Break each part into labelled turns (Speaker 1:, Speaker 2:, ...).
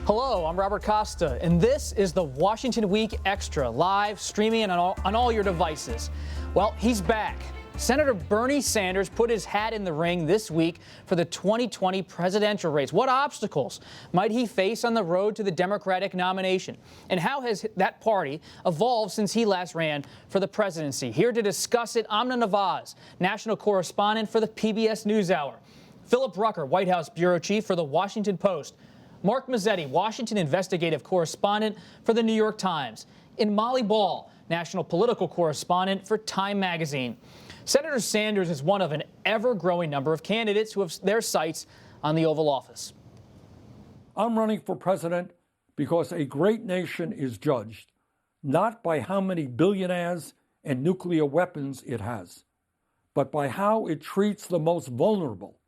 Speaker 1: Hello, I'm Robert Costa, and this is the Washington Week Extra, live streaming on all your devices. Well, he's back. Senator Bernie Sanders put his hat in the ring this week for the 2020 presidential race. What obstacles might he face on the road to the Democratic nomination? And how has that party evolved since he last ran for the presidency? Here to discuss it, Amna Nawaz, national correspondent for the PBS NewsHour. Philip Rucker, White House bureau chief for the Washington Post. Mark Mazzetti, Washington investigative correspondent for the New York Times. And Molly Ball, national political correspondent for Time magazine. Senator Sanders is one of an ever-growing number of candidates who have their sights on the Oval Office.
Speaker 2: I'm running for president because a great nation is judged not by how many billionaires and nuclear weapons it has, but by how it treats the most vulnerable.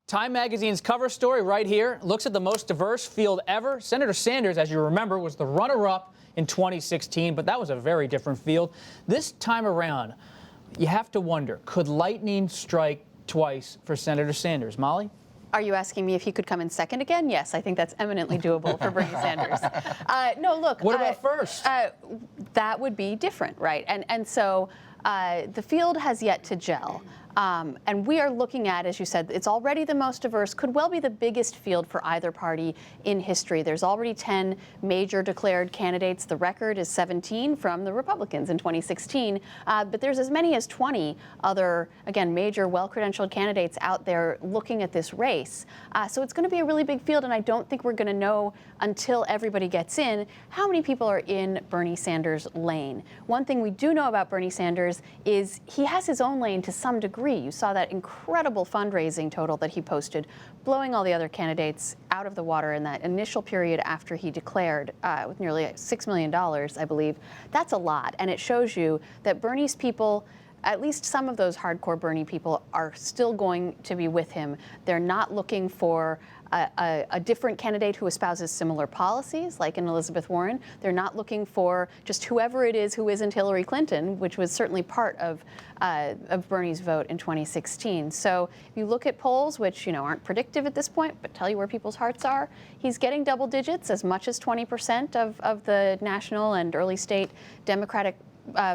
Speaker 1: Time magazine's cover story right here looks at the most diverse field ever. Senator Sanders, as you remember, was the runner-up in 2016, but that was a very different field. This time around, you have to wonder, could lightning strike twice for Senator Sanders? Molly?
Speaker 3: Are you asking me if he could come in second again? Yes, I think that's eminently doable for Bernie Sanders. No, look.
Speaker 1: What about first?
Speaker 3: That would be different, right? And so the field has yet to gel. And we are looking at, as you said, it's already the most diverse, could well be the biggest field for either party in history. There's already 10 major declared candidates. The record is 17 from the Republicans in 2016. But there's as many as 20 other, again, major, well-credentialed candidates out there looking at this race. So it's going to be a really big field, and I don't think we're going to know until everybody gets in how many people are in Bernie Sanders' lane. One thing we do know about Bernie Sanders is he has his own lane to some degree. You saw that incredible fundraising total that he posted, blowing all the other candidates out of the water in that initial period after he declared with nearly $6 million, I believe. That's a lot, and it shows you that Bernie's people, at least some of those hardcore Bernie people, are still going to be with him. They're not looking for a different candidate who espouses similar policies, like in Elizabeth Warren. They're not looking for just whoever it is who isn't Hillary Clinton, which was certainly part of Bernie's vote in 2016. So if you look at polls, which aren't predictive at this point, but tell you where people's hearts are, he's getting double digits, as much as 20% of the national and early state Democratic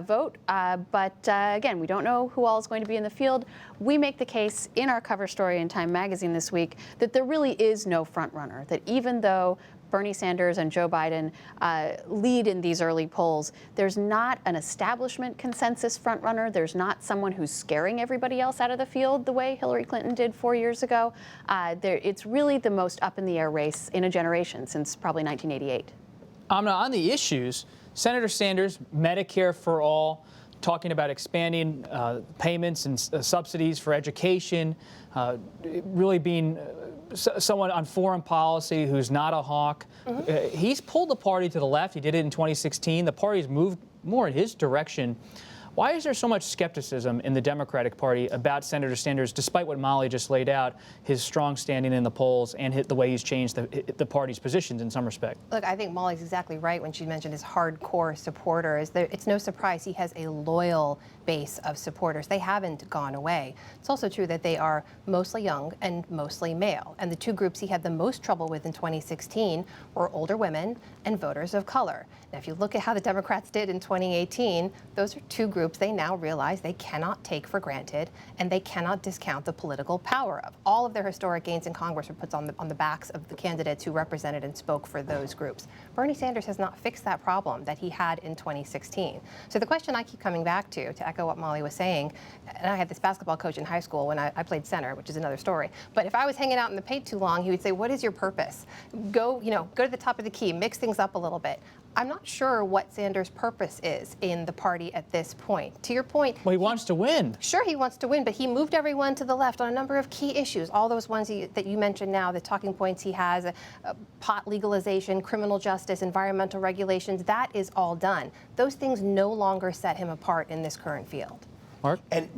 Speaker 3: vote. But again, we don't know who all is going to be in the field. We make the case in our cover story in Time magazine this week that there really is no front runner, that even though Bernie Sanders and Joe Biden lead in these early polls, there's not an establishment consensus front runner. There's not someone who's scaring everybody else out of the field the way Hillary Clinton did 4 years ago. It's really the most up in the air race in a generation since probably 1988.
Speaker 1: Amna, on the issues, Senator Sanders, Medicare for all, talking about expanding payments and subsidies for education, really being someone on foreign policy who's not a hawk. Mm-hmm. He's pulled the party to the left. He did it in 2016. The party's moved more in his direction. Why is there so much skepticism in the Democratic Party about Senator Sanders, despite what Molly just laid out, his strong standing in the polls and the way he's changed the party's positions in some respect?
Speaker 4: Look, I think Molly's exactly right when she mentioned his hardcore supporters. It's no surprise he has a loyal base of supporters. They haven't gone away. It's also true that they are mostly young and mostly male. And the two groups he had the most trouble with in 2016 were older women and voters of color. Now, if you look at how the Democrats did in 2018, those are two groups they now realize they cannot take for granted, and they cannot discount the political power of. All of their historic gains in Congress were put on the backs of the candidates who represented and spoke for those groups. Bernie Sanders has not fixed that problem that he had in 2016. So the question I keep coming back to echo what Molly was saying, and I had this basketball coach in high school when I played center, which is another story. But if I was hanging out in the paint too long, he would say, "What is your purpose? Go to the top of the key, mix things up a little bit." I'm not sure what Sanders' purpose is in the party at this point. To your point,
Speaker 1: well, he wants to win.
Speaker 4: Sure, he wants to win, but he moved everyone to the left on a number of key issues. All those ones that you mentioned now, the talking points he has, pot legalization, criminal justice, environmental regulations, that is all done. Those things no longer set him apart in this current field.
Speaker 1: Mark?
Speaker 5: And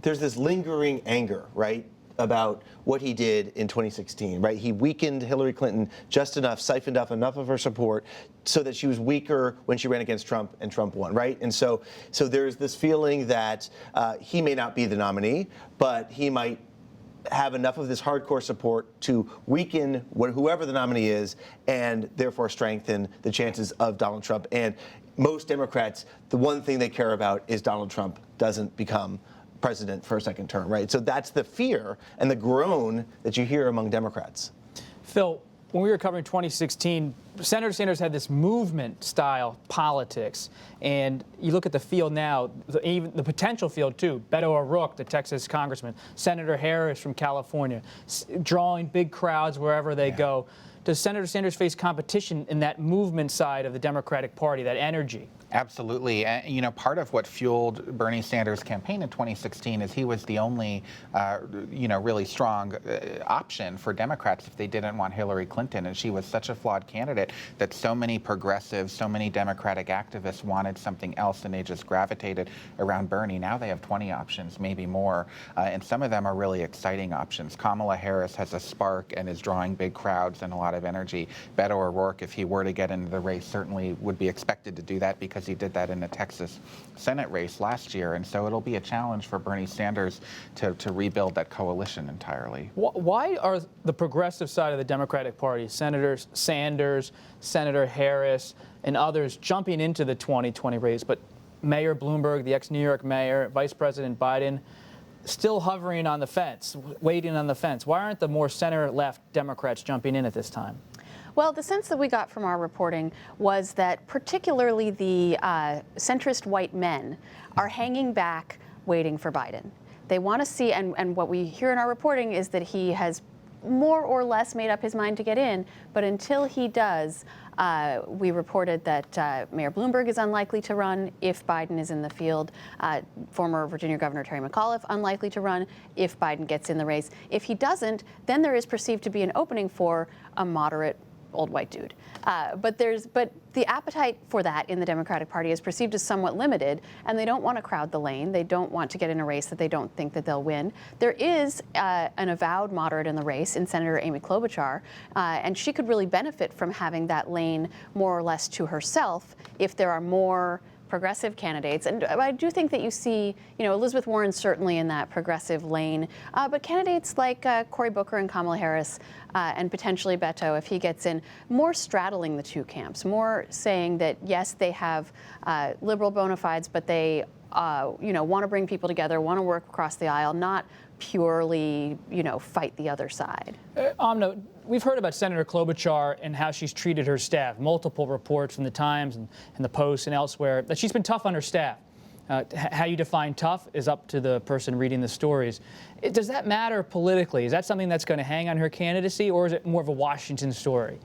Speaker 5: there's this lingering anger, right, about what he did in 2016, right? He weakened Hillary Clinton just enough, siphoned off enough of her support so that she was weaker when she ran against Trump and Trump won, right? And so there's this feeling that he may not be the nominee, but he might have enough of this hardcore support to weaken whoever the nominee is and therefore strengthen the chances of Donald Trump. And most Democrats, the one thing they care about is Donald Trump doesn't become president for a second term, right? So that's the fear and the groan that you hear among Democrats.
Speaker 1: Phil, when we were covering 2016, Senator Sanders had this movement-style politics, and you look at the field now, even the potential field too. Beto O'Rourke, the Texas congressman, Senator Harris from California, drawing big crowds wherever they go. Does Senator Sanders face competition in that movement side of the Democratic Party, that energy?
Speaker 6: Absolutely. And, you know, part of what fueled Bernie Sanders' campaign in 2016 is he was the only, really strong option for Democrats if they didn't want Hillary Clinton. And she was such a flawed candidate that so many progressives, so many Democratic activists wanted something else, and they just gravitated around Bernie. Now they have 20 options, maybe more. And some of them are really exciting options. Kamala Harris has a spark and is drawing big crowds and a lot of energy. Beto O'Rourke, if he were to get into the race, certainly would be expected to do that because he did that in the Texas Senate race last year. And so it'll be a challenge for Bernie Sanders to rebuild that coalition entirely.
Speaker 1: Why are the progressive side of the Democratic Party, Senators Sanders, Senator Harris, and others jumping into the 2020 race, but Mayor Bloomberg, the ex-New York mayor, Vice President Biden, still hovering on the fence, waiting on the fence? Why aren't the more center-left Democrats jumping in at this time?
Speaker 3: Well, the sense that we got from our reporting was that particularly the centrist white men are hanging back waiting for Biden. They want to see, and what we hear in our reporting is that he has more or less made up his mind to get in, but until he does, we reported that Mayor Bloomberg is unlikely to run if Biden is in the field. Former Virginia Governor Terry McAuliffe unlikely to run if Biden gets in the race. If he doesn't, then there is perceived to be an opening for a moderate old white dude. But the appetite for that in the Democratic Party is perceived as somewhat limited, and they don't want to crowd the lane. They don't want to get in a race that they don't think that they'll win. There is an avowed moderate in the race in Senator Amy Klobuchar, and she could really benefit from having that lane more or less to herself if there are more progressive candidates. And I do think that you see, Elizabeth Warren certainly in that progressive lane, but candidates like Cory Booker and Kamala Harris and potentially Beto, if he gets in, more straddling the two camps, more saying that, yes, they have liberal bona fides, but they, want to bring people together, want to work across the aisle, not purely, fight the other side.
Speaker 1: Amna, we've heard about Senator Klobuchar and how she's treated her staff. Multiple reports from the Times and the Post and elsewhere that she's been tough on her staff. How you define tough is up to the person reading the stories. Does that matter politically? Is that something that's going to hang on her candidacy, or is it more of a Washington story?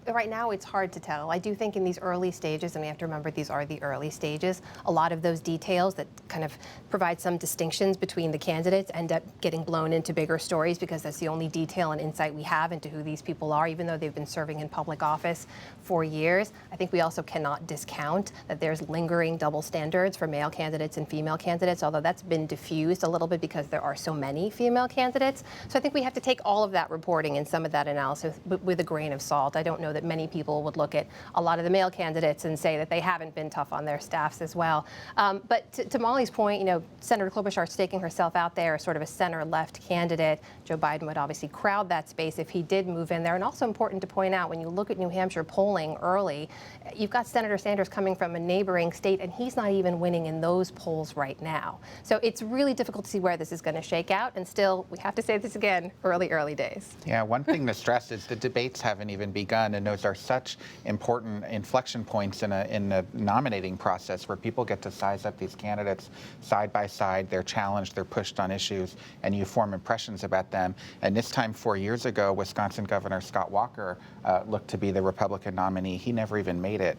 Speaker 4: Right now it's hard to tell. I do think in these early stages, and we have to remember these are the early stages, a lot of those details that kind of provide some distinctions between the candidates end up getting blown into bigger stories because that's the only detail and insight we have into who these people are, even though they've been serving in public office for years. I think we also cannot discount that there's lingering double standards for male candidates and female candidates, although that's been diffused a little bit because there are so many female candidates. So I think we have to take all of that reporting and some of that analysis with a grain of salt. I don't know that many people would look at a lot of the male candidates and say that they haven't been tough on their staffs as well. But to Molly's point, Senator Klobuchar staking herself out there as sort of a center-left candidate. Joe Biden would obviously crowd that space if he did move in there. And also important to point out, when you look at New Hampshire polling early, you've got Senator Sanders coming from a neighboring state, and he's not even winning in those polls right now. So it's really difficult to see where this is going to shake out. And still, we have to say this again, early days.
Speaker 6: Yeah, one thing to stress is the debates haven't even begun, and those are such important inflection points in the nominating process where people get to size up these candidates side by side. They're challenged, they're pushed on issues, and you form impressions about them. And this time 4 years ago, Wisconsin Governor Scott Walker looked to be the Republican nominee. He never even made it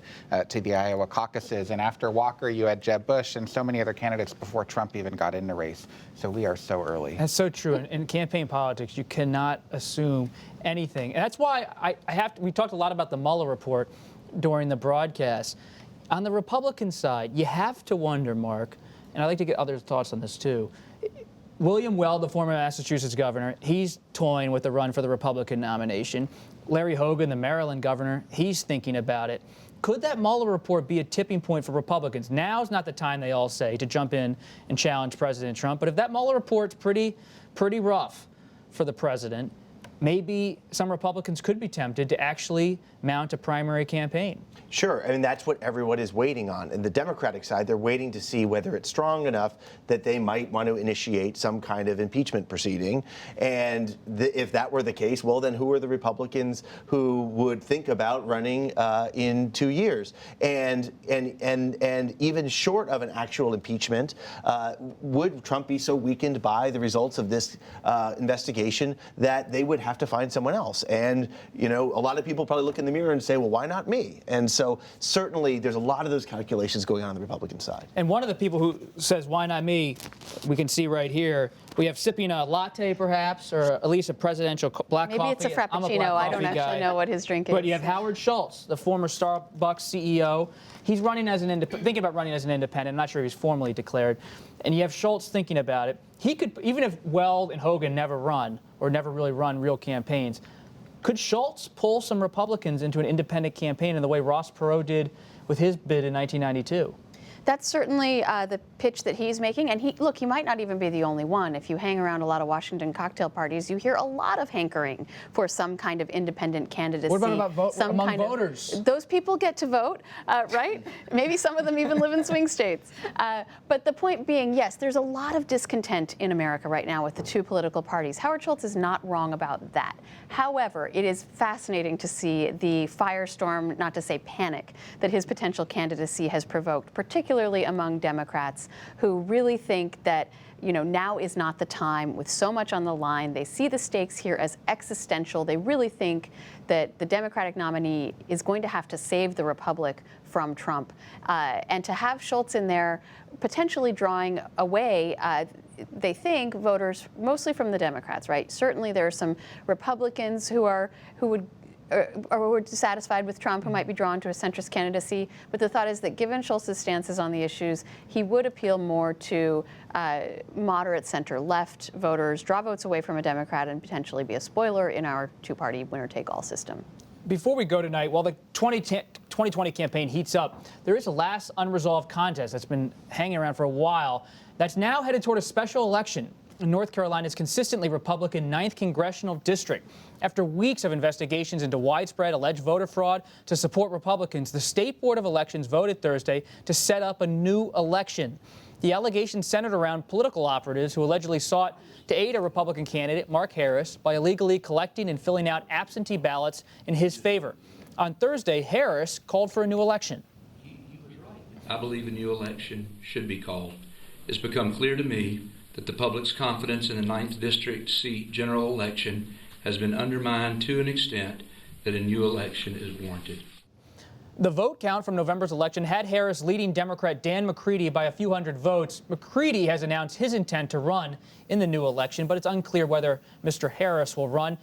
Speaker 6: to the Iowa caucuses. And after Walker, you had Jeb Bush and so many other candidates before Trump even got in the race. So we are so early.
Speaker 1: That's so true. In campaign politics, you cannot assume anything. And that's why we talked a lot about the Mullah Report during the broadcast. On the Republican side, you have to wonder, Mark, and I'd like to get others' thoughts on this too. William Weld, the former Massachusetts governor, he's toying with the run for the Republican nomination. Larry Hogan, the Maryland governor, he's thinking about it. Could that Mueller report be a tipping point for Republicans? Now's not the time, they all say, to jump in and challenge President Trump. But if that Mueller report's pretty pretty rough for the president, maybe some Republicans could be tempted to actually mount a primary campaign.
Speaker 5: Sure. I mean, that's what everyone is waiting on. And the Democratic side, they're waiting to see whether it's strong enough that they might want to initiate some kind of impeachment proceeding. And if that were the case, well, then who are the Republicans who would think about running in 2 years? And even short of an actual impeachment, would Trump be so weakened by the results of this investigation that they would have to find someone else? And, you know, a lot of people probably look in the mirror and say, well, why not me? And so certainly there's a lot of those calculations going on the Republican side.
Speaker 1: And one of the people who says, why not me, we can see right here, we have sipping a latte perhaps, or at least a presidential black coffee.
Speaker 3: Maybe it's a
Speaker 1: I'm
Speaker 3: Frappuccino.
Speaker 1: black
Speaker 3: I don't
Speaker 1: coffee
Speaker 3: actually
Speaker 1: guy.
Speaker 3: know what his drink is.
Speaker 1: But you have Howard Schultz, the former Starbucks CEO. He's running as an thinking about running as an independent. I'm not sure he's formally declared. And you have Schultz thinking about it. He could, even if Weld and Hogan never run or never really run real campaigns, could Schultz pull some Republicans into an independent campaign in the way Ross Perot did with his bid in 1992?
Speaker 3: That's certainly the pitch that he's making. And he might not even be the only one. If you hang around a lot of Washington cocktail parties, you hear a lot of hankering for some kind of independent candidacy.
Speaker 1: What about among voters?
Speaker 3: Those people get to vote, right? Maybe some of them even live in swing states. But the point being, yes, there's a lot of discontent in America right now with the two political parties. Howard Schultz is not wrong about that. However, it is fascinating to see the firestorm, not to say panic, that his potential candidacy has provoked, particularly among Democrats who really think that, you know, now is not the time with so much on the line. They see the stakes here as existential. They really think that the Democratic nominee is going to have to save the Republic from Trump. And to have Schultz in there potentially drawing away, they think, voters mostly from the Democrats, right? Certainly there are some Republicans who would dissatisfied with Trump, who might be drawn to a centrist candidacy. But the thought is that given Schultz's stances on the issues, he would appeal more to moderate center-left voters, draw votes away from a Democrat, and potentially be a spoiler in our two-party winner-take-all system.
Speaker 1: Before we go tonight, while the 2020 campaign heats up, there is a last unresolved contest that's been hanging around for a while that's now headed toward a special election in North Carolina's consistently Republican 9th Congressional District. After weeks of investigations into widespread alleged voter fraud to support Republicans, the State Board of Elections voted Thursday to set up a new election. The allegations centered around political operatives who allegedly sought to aid a Republican candidate, Mark Harris, by illegally collecting and filling out absentee ballots in his favor. On Thursday, Harris called for a new election.
Speaker 7: I believe a new election should be called. It's become clear to me that the public's confidence in the 9th District seat general election has been undermined to an extent that a new election is warranted.
Speaker 1: The vote count from November's election had Harris leading Democrat Dan McCready by a few hundred votes. McCready has announced his intent to run in the new election, but it's unclear whether Mr. Harris will run.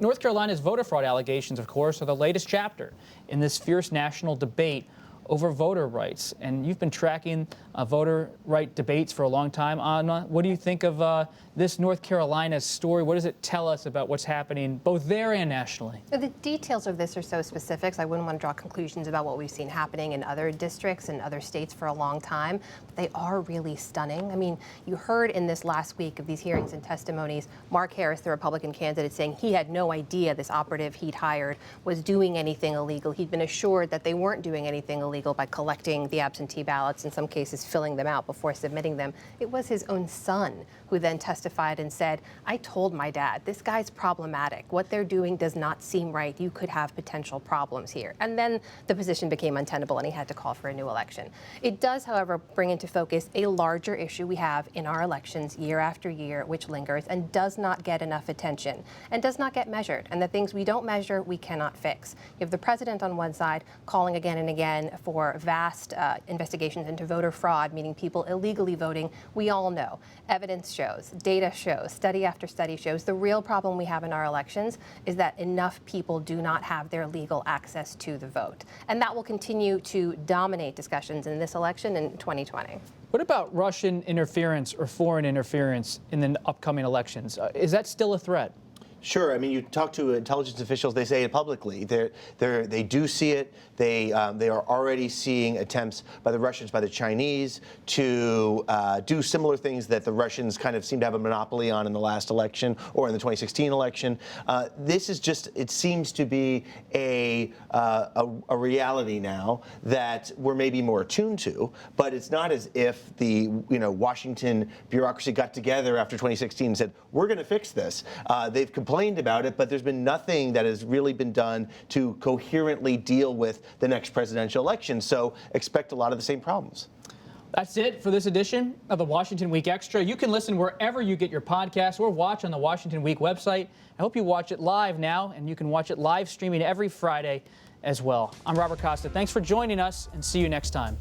Speaker 1: North Carolina's voter fraud allegations, of course, are the latest chapter in this fierce national debate over voter rights. And you've been tracking voter right debates for a long time. Anna, what do you think of this North Carolina story? What does it tell us about what's happening both there and nationally?
Speaker 4: The details of this are so specific, so I wouldn't want to draw conclusions about what we've seen happening in other districts and other states for a long time. But they are really stunning. I mean, you heard in this last week of these hearings and testimonies, Mark Harris, the Republican candidate, saying he had no idea this operative he'd hired was doing anything illegal. He'd been assured that they weren't doing anything illegal by collecting the absentee ballots, in some cases filling them out before submitting them. It was his own son who then testified and said, I told my dad, this guy's problematic. What they're doing does not seem right. You could have potential problems here. And then the position became untenable and he had to call for a new election. It does, however, bring into focus a larger issue we have in our elections year after year, which lingers and does not get enough attention and does not get measured. And the things we don't measure, we cannot fix. You have the president on one side calling again and again for vast investigations into voter fraud, meaning people illegally voting. We all know. Evidence shows, data shows, study after study shows, the real problem we have in our elections is that enough people do not have their legal access to the vote. And that will continue to dominate discussions in this election in 2020.
Speaker 1: What about Russian interference or foreign interference in the upcoming elections? Is that still a threat?
Speaker 5: Sure. I mean, you talk to intelligence officials; they say it publicly. They do see it. They are already seeing attempts by the Russians, by the Chinese, to do similar things that the Russians kind of seem to have a monopoly on in the last election or in the 2016 election. This is just, it seems to be a reality now that we're maybe more attuned to, but it's not as if the Washington bureaucracy got together after 2016 and said, we're going to fix this. They've complained about it, but there's been nothing that has really been done to coherently deal with the next presidential election. So expect a lot of the same problems.
Speaker 1: That's it for this edition of the Washington Week Extra. You can listen wherever you get your podcasts or watch on the Washington Week website. I hope you watch it live now, and you can watch it live streaming every Friday as well. I'm Robert Costa. Thanks for joining us, and see you next time.